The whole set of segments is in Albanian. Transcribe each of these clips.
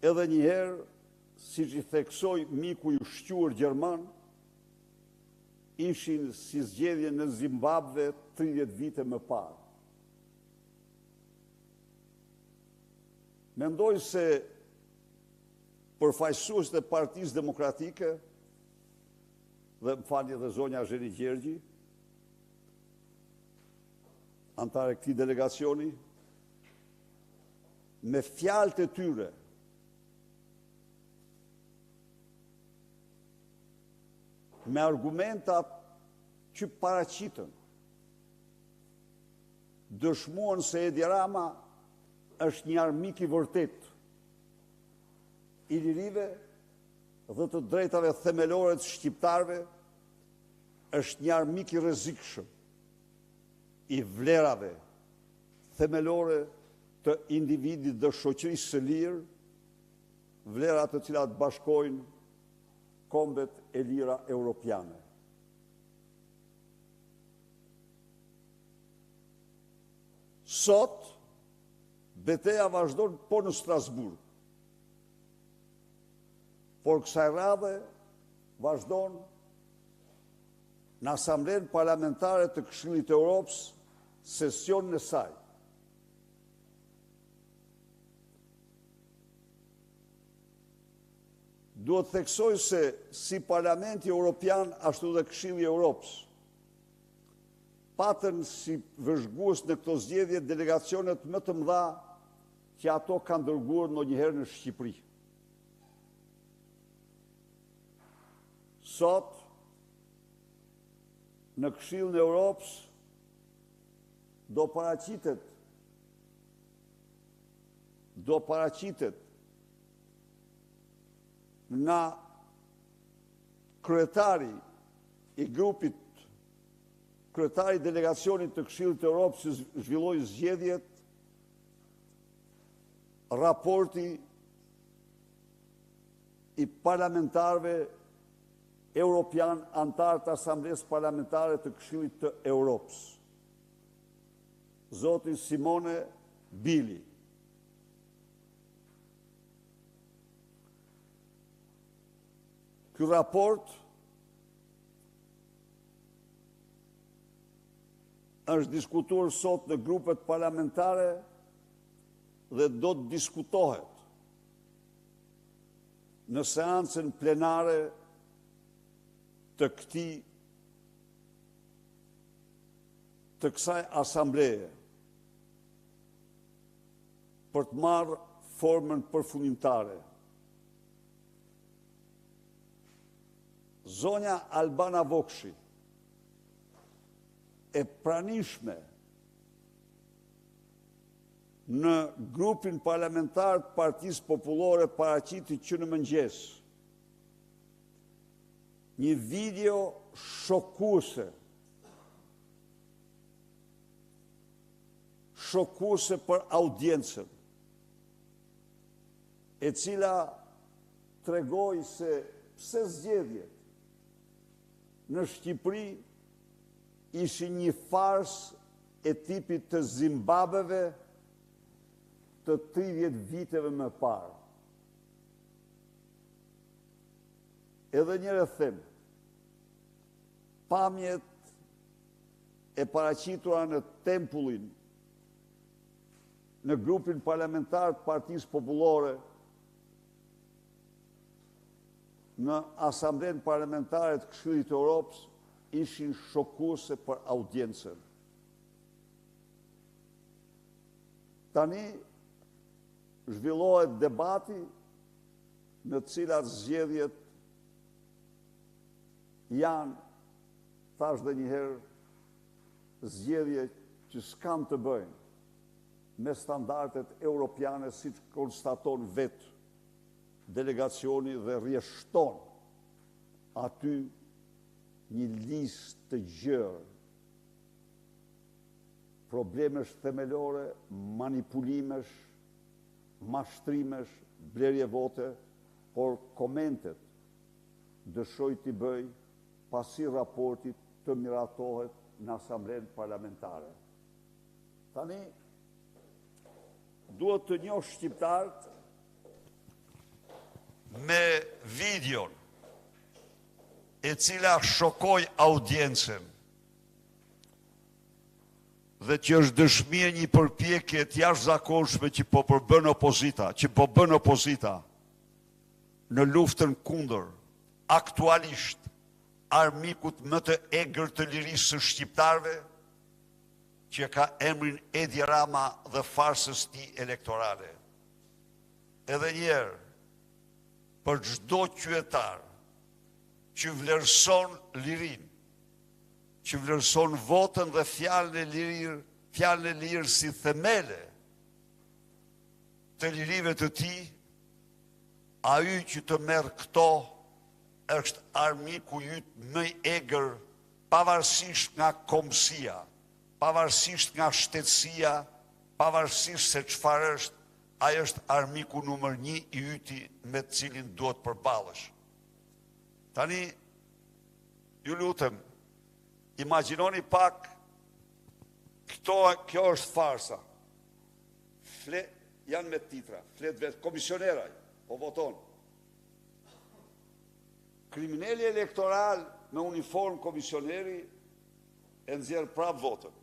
edhe njëherë, si që i theksoj miku i ushquar Gjerman, ishin si zgjedhje në Zimbabwe 30 vite më parë. Mendoj se përfaqësuesit e Partisë Demokratike, dhe më falni dhe zonja Zheni Gjergji, antare këtij delegacioni, me fjalët e tyre, me argumentat që paraqitën, dëshmuan se Edi Rama është një armik i vërtet i lirive dhe të drejtave themelore të shqiptarëve, është një armik i rrezikshëm i vlerave themelore të individit dhe shoqërisë së lirë, vlera të cilat bashkojnë kombet e lira europiane. Sot, betejë vazhdon po në Strasburg, por kësaj radhe vazhdon në Asamblenë Parlamentare të Këshillit të Europës, sesionin e saj. Duhet theksoj se si Parlamenti Europian, ashtu dhe Këshilli i Europës, patën si vëzhgues në këto zgjedhje delegacionet më të mëdha që ato kanë dërguar ndonjëherë në Shqipëri. Sot, në Këshillin e Europës, do paraqitet nga kryetari i grupit, kryetari i delegacionit të Këshillit të Europës që zhvilloi zgjedhjet, raporti i parlamentarëve europian antar të Asamblesë Parlamentare të Këshillit të Europës, zoti Simone Bili. Ky raport është diskutuar sot në grupet parlamentare dhe do të diskutohet në seancën plenare të kësaj asambleje për të marrë formën përfundimtare. Zonja Albana Vokshi e pranishme në grupin parlamentar të Partisë Popullore paraqiti që në mëngjes një video shokuese për audiencën, e cila tregoi se pse zgjedhjet në Shqipëri ishin një farsë e tipit të Zimbabweve të 30 viteve më parë. Edhe njëre them, pamjet e paraqitura në tempullin në grupin parlamentar të Partisë Popullore në Asamblenë Parlamentare të Këshillit të Europës ishin shokuese për audiencën. Tani zhvillohet debati në të cilat zgjedhjet janë, thash dhe njëherë, zgjedhje që s'kan të bëjnë me standardet europiane, si që konstaton vetë delegacioni dhe rjeshton aty një listë të gjerë, problemesh themelore, manipulimesh, mashtrimesh, blerje vote, por komentet dëshoj t'i bëj pasi raportit të miratohet në Asamblenë Parlamentare. Tani, duhet të njohë shqiptarët me videon e cila shokoi audiencën dhe që është dëshmi e një përpjekje të jashtëzakonshme që po bën opozita në luftën kundër aktualisht armikut më të egër të lirisë së shqiptarëve, që ka emrin Edi Rama dhe farsës tij elektorale. Edhe njerë, për çdo qytetar që vlerëson lirin, që vlerëson votën dhe fjalën e lirë si themele të lirive të tij, ai që të merr këto është armiku yt më i egër, pavarësisht nga kombësia, pavarësisht nga shtetësia, pavarësisht se çfarë është, ai është armiku numër 1 i yti me të cilin duhet përballesh. Tani, ju lutem, imagjinoni pak, kjo është farsa. Janë me titra, flet vetë komisioneraj, po voton. Kriminali elektoral me uniform komisioneri e nxjerr prap votën.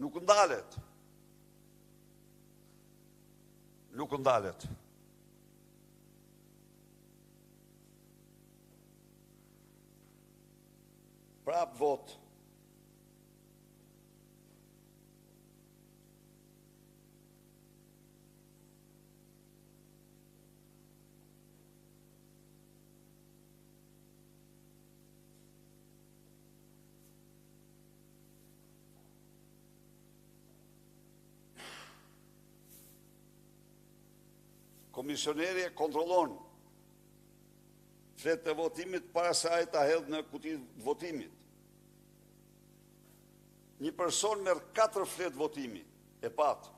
Nuk ndalet. Nuk ndalet. Prap vot. Komisioneri e kontrollon fletë të votimit para se ai ta hedh në kuti të votimit. Një person merr 4 fletë votimi, e pat.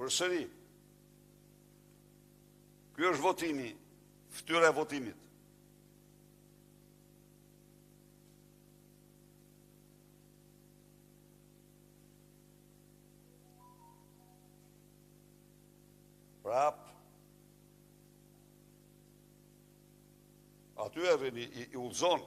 Përsëri, ky është votimi, fytyra e votimit. Prap, aty e rrini i udhëzon.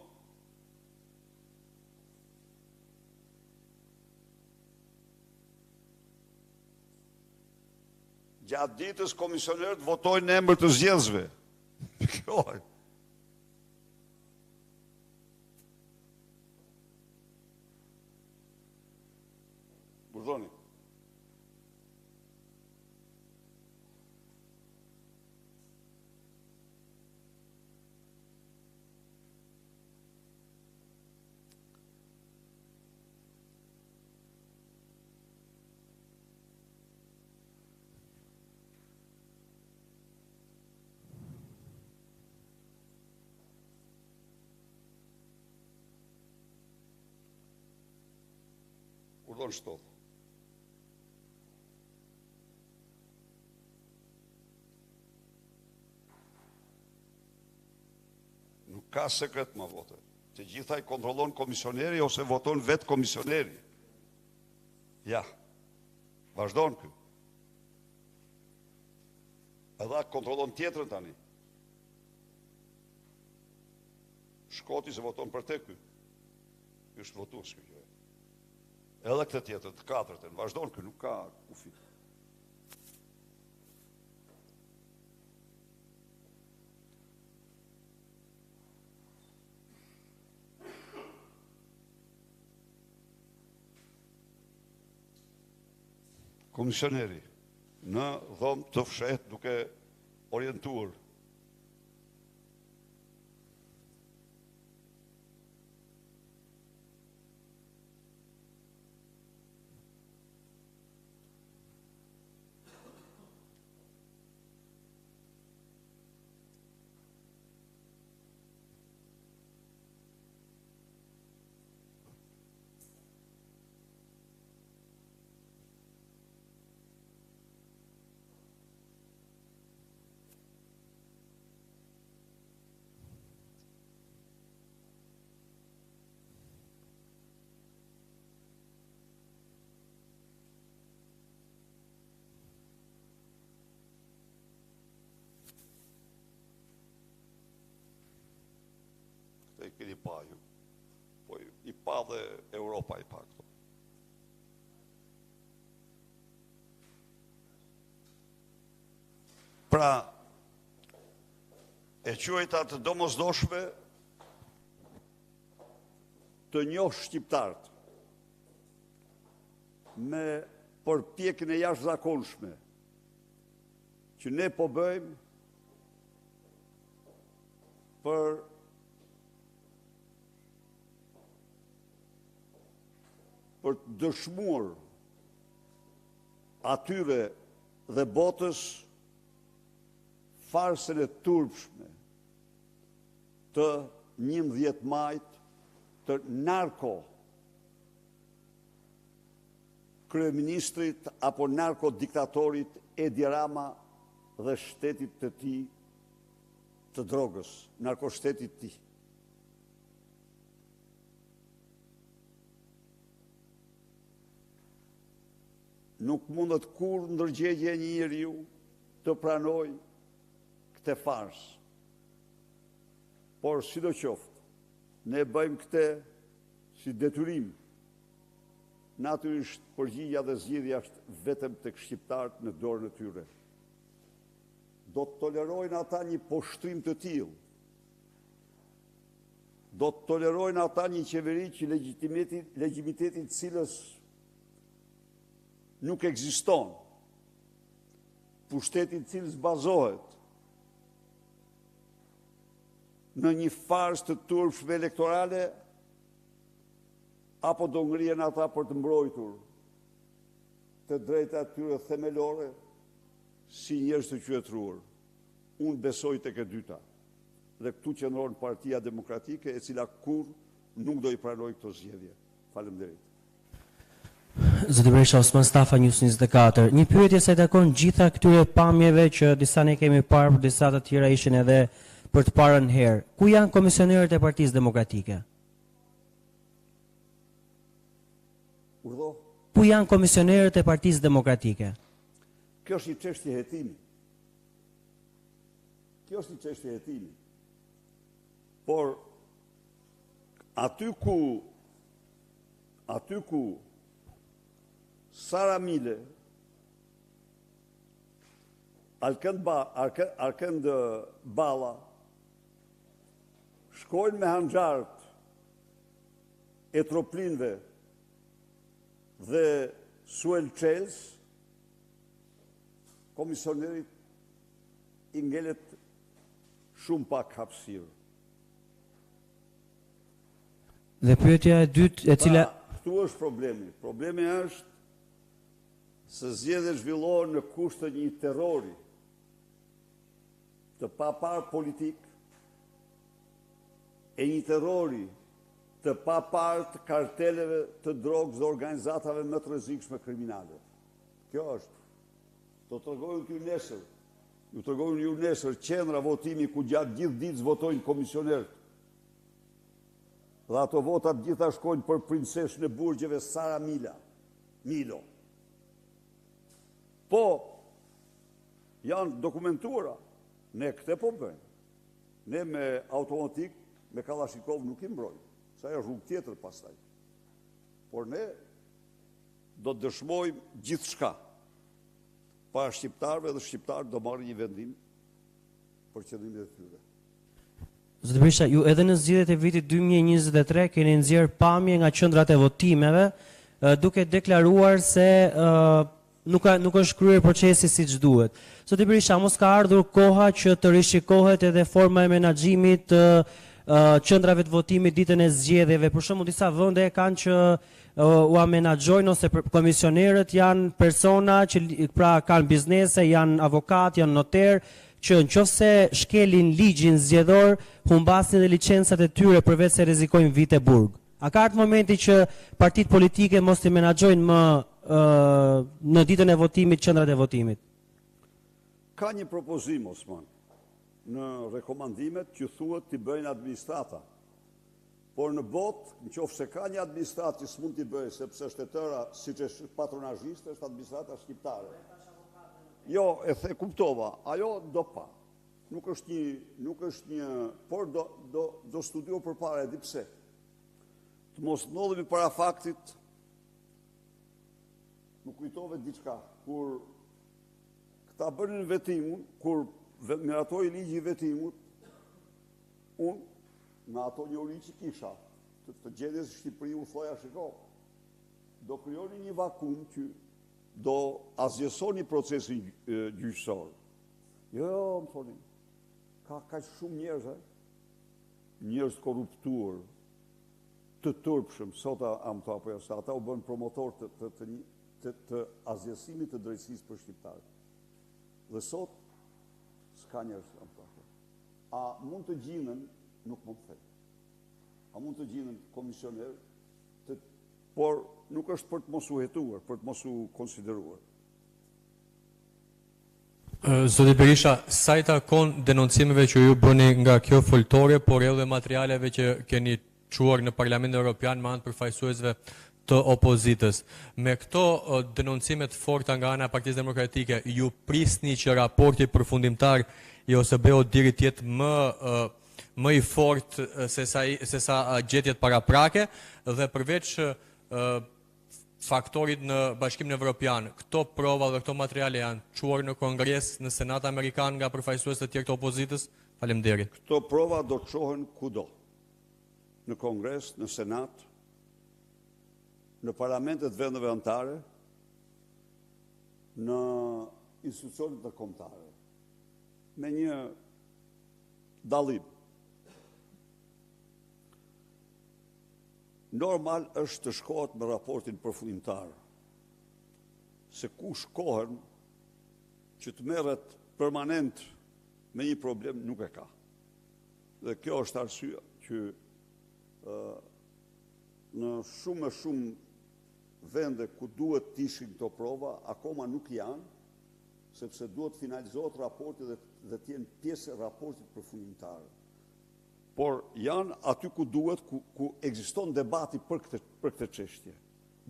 Gjatë ditës komisionerët votojnë në emër të zgjedhësve. Kjo është. Burdhoni. Urdhon shtot. Nuk ka sekret më vote. Të gjitha i kontrollon komisioneri ose voton vetë komisioneri. Ja, vazhdon kë. Edhe kontrollon tjetrën tani. Shkoti se voton për te kë. Kë është votues kë kjo. Edhe këtë tjetër, të 4-tën, vazhdojnë kë nuk ka kufi. Komisioneri, në dhomë të fshet duke orientuar pa ju, po i pa dhe Europa i pa këto. Pra, e quajta të domosdoshme të njohë shqiptarët me përpjekjen e jashtëzakonshme që ne po bëjmë për të dëshmuar atyre dhe botës farsën e turpshme të 11 majt të narko kryeministrit apo narko diktatorit Edi Rama dhe shtetit të tij të drogës, narkoshtetit të tij. Nuk mundet kur ndërgjegje një njeriu të pranoj këtë farsë. Por sidoqoftë, ne bëjmë këtë si detyrim. Natyrisht përgjigja dhe zgjidhja është vetëm tek shqiptarët në dorën e tyre. Do të tolerojnë ata një poshtrim të tillë. Do të tolerojnë ata një qeveri që legitimiteti i cilës nuk ekziston, pushteti i cilës bazohet në një farsë të turpshme elektorale, apo do ngrihen ata për të mbrojtur të drejtat e tyre themelore si njerëz të qytetëruar. Unë besoj tek e dyta. Dhe këtu qëndron Partia Demokratike, e cila kurrë nuk do i pranoj këto zgjedhje. Faleminderit. Zoti Berisha, Osman Stafa, News 24. Një pyetje sa i takon gjitha këtyre pamjeve që disa ne kemi parë, por disa të tjera ishin edhe për të parën herë. Ku janë komisionerët e Partisë Demokratike? Urdhë? Ku janë komisionerët e Partisë Demokratike? Kjo është një çështje hetimi. Kjo është një çështje hetimi. Por aty ku Sara Mile, Arkend Balla shkojnë me hanxhart e troplinëve dhe Suel Çels, komisionerit i ngelet shumë pak hapësirë. Dhe pyetja e dytë e cila këtu është problemi. Problemi është se zgjedhjet zhvillohen në kusht të një terrori të papar politik e një terrori të papar të karteleve të drogës dhe organizatave më të rrezikshme kriminale. Kjo është. Do të tregojnë ju nesër. Ju tregojnë ju nesër qendra votimi ku gjatë gjithë ditës votojnë komisionerët. Dhe ato votat gjitha shkojnë për princeshën e burgjeve Sara Milo. Po, janë dokumentuara. Ne këtë po bëjmë. Ne me automatik, me Kalashnikov nuk i mbrojmë. Sa e rrugë tjetër pastaj. Por ne do të dëshmojmë gjithçka para shqiptarëve dhe shqiptarët do marrin një vendim për qëllimet e tyre. Zoti Berisha, ju edhe në zgjedhjet e vitit 2023 keni nxjerr pamje nga qendrat e votimeve, duke deklaruar se nuk është kryer procesi siç duhet. Zoti Berisha, mos ka ardhur koha që të rishikohet edhe forma e menaxhimit të qendrave të votimit ditën e zgjedhjeve? Për shembull, disa vende kanë që u menaxhojnë ose komisionerët janë persona që pra kanë biznese, janë avokat, janë noter, që nëse shkelin ligjin zgjedhor, humbasin dhe licencat e tyre përveç se rrezikojnë vite burg. A ka ardhur momenti që partitë politike mos i menaxhojnë më në ditën e votimit qendrat e votimit? Ka një propozim, Osman, në rekomandimet që thuhet t'i bëjnë administrata. Por në botë, nëse ka një administratë që s'mund t'i bëjë, sepse është e tëra, siç është patronazhiste, është administrata shqiptare. Jo, kuptova, ajo do pa. nuk është një, por do studio për para, e di pse. Të mos ndodhemi para faktit, nuk kujtove diçka, kur këta bënin vetimun, kur miratoi ligji i vetimut, unë nga ato një uri që kisha, të gjedhjes Shqipëri u thoja shiko, do krijoni një vakum që do azjesoni procesin gjyqësor. Jo, më thonin, ka shumë njerëz, njerëz korruptuar, të turpshëm, sot am të apo se ata u bën promotor të azjesimit të drejtësisë për shqiptarët. Dhe sot s'ka njerëz am të apo. A mund të gjinen, nuk mund të them. A mund të gjinen komisioner, por nuk është për të mos u hetuar, për të mos u konsideruar. Zoti Berisha, sa i takon denoncimeve që ju bëni nga kjo foltore, por edhe materialeve që keni çuar në Parlamentin Evropian me anë të përfaqësuesve të opozitës. Me këto denoncime të forta nga ana e Partisë Demokratike, ju prisni që raporti përfundimtar i OSBE-ut deri të jetë më i fortë se sa gjetjet paraprake, dhe përveç faktorit në Bashkimin Evropian, këto prova dhe këto materiale janë çuar në Kongres, në Senat Amerikan nga përfaqësues të tjerë të opozitës? Faleminderit. Këto prova do të çohen kudo. Në Kongres, në Senat, në parlamentet vendeve anëtare, në institucionet ndërkombëtare, me një dallim. Normal është të shkohet me raportin përfundimtar, se ku shkohen që të merret permanent me një problem nuk e ka. Dhe kjo është arsyeja që në shumë vende ku duhet të ishin këto prova, akoma nuk janë, sepse duhet finalizohet raporti dhe të jenë pjesë e raportit përfundimtar. Por janë aty ku duhet, ku ekziston debati për këtë çështje.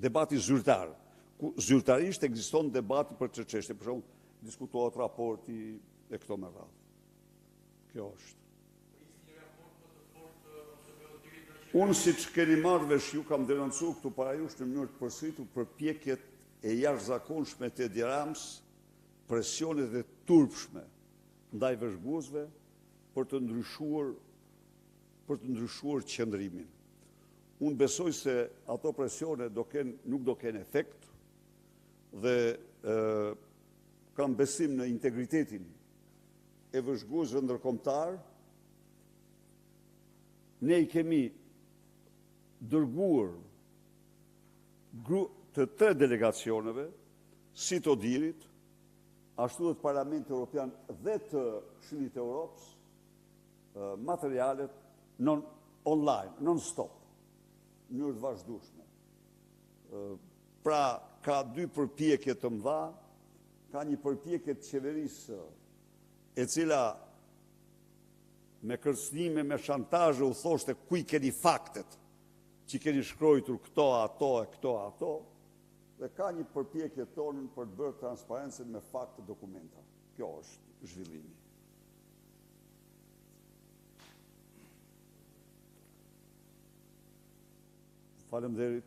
Debati zyrtar, ku zyrtarisht ekziston debati për këtë çështje. Për shembull, diskutohet raporti e këto me radhë. Kjo është. Unë, siç keni marrë vesh, ju kam denoncuar këtu para jush në mënyrë të përsëritur përpjekjet e jashtëzakonshme të Edi Ramës, presionet e turpshme ndaj vëzhguesve për të ndryshuar qëndrimin. Unë besoj se ato presione nuk do kenë efekt dhe kam besim në integritetin e vëzhguesve ndërkombëtar. Ne i kemi dërguar të 3 delegacioneve, si të Odirit, ashtu dhe të Parlamentit Evropian dhe të Këshillit të Europës, materialet online, non-stop, në mënyrë të vazhdueshme. Pra, ka 2 përpjekje të mëdha, ka një përpjekje të qeverisë e cila me kërcënime, me shantazhe u thoshte ku i keni faktet që keni shkruar këto, ato, dhe ka një përpjekje tonën për të bërë transparencën me fakte dokumenta. Kjo është zhvillimi. Faleminderit.